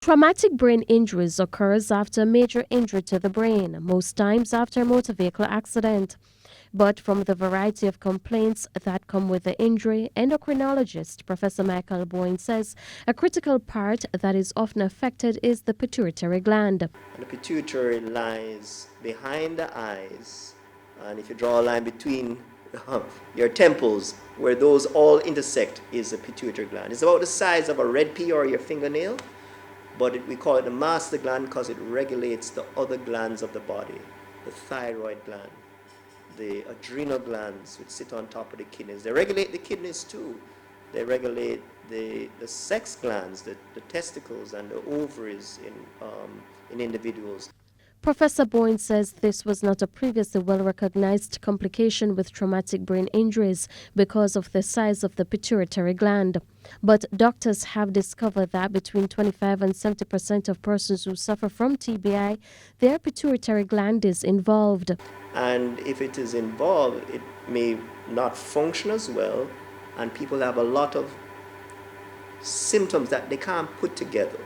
Traumatic brain injuries occurs after a major injury to the brain, most times after a motor vehicle accident. But from the variety of complaints that come with the injury, endocrinologist Professor Michael Boyne says a critical part that is often affected is the pituitary gland. The pituitary lies behind the eyes, and if you draw a line between your temples, where those all intersect, is the pituitary gland. It's about the size of a red pea or your fingernail, but we call it the master gland because it regulates the other glands of the body, the thyroid gland, the adrenal glands, which sit on top of the kidneys. They regulate the kidneys too. They regulate the sex glands, the testicles and the ovaries in individuals. Professor Boyne says this was not a previously well-recognized complication with traumatic brain injuries because of the size of the pituitary gland. But doctors have discovered that between 25 and 70% of persons who suffer from TBI, their pituitary gland is involved. And if it is involved, it may not function as well, and people have a lot of symptoms that they can't put together.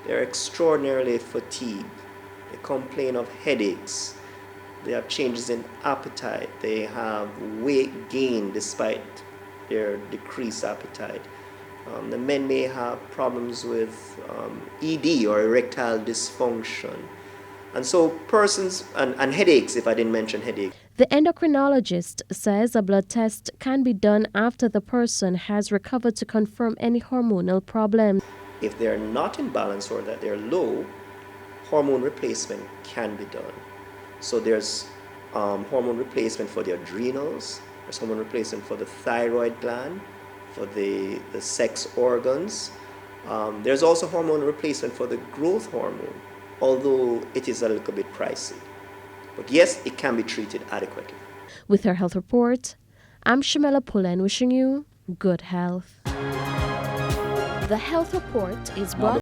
They're extraordinarily fatigued. They complain of headaches. They have changes in appetite. They have weight gain despite their decreased appetite. The men may have problems with ED or erectile dysfunction. And so persons, and headaches, if I didn't mention headaches. The endocrinologist says a blood test can be done after the person has recovered to confirm any hormonal problem. If they're not in balance or that they're low, hormone replacement can be done. So there's hormone replacement for the adrenals, there's hormone replacement for the thyroid gland, for the sex organs. There's also hormone replacement for the growth hormone, although it is a little bit pricey. But yes, it can be treated adequately. With her health report, I'm Shamela Pullen wishing you good health. The health report is brought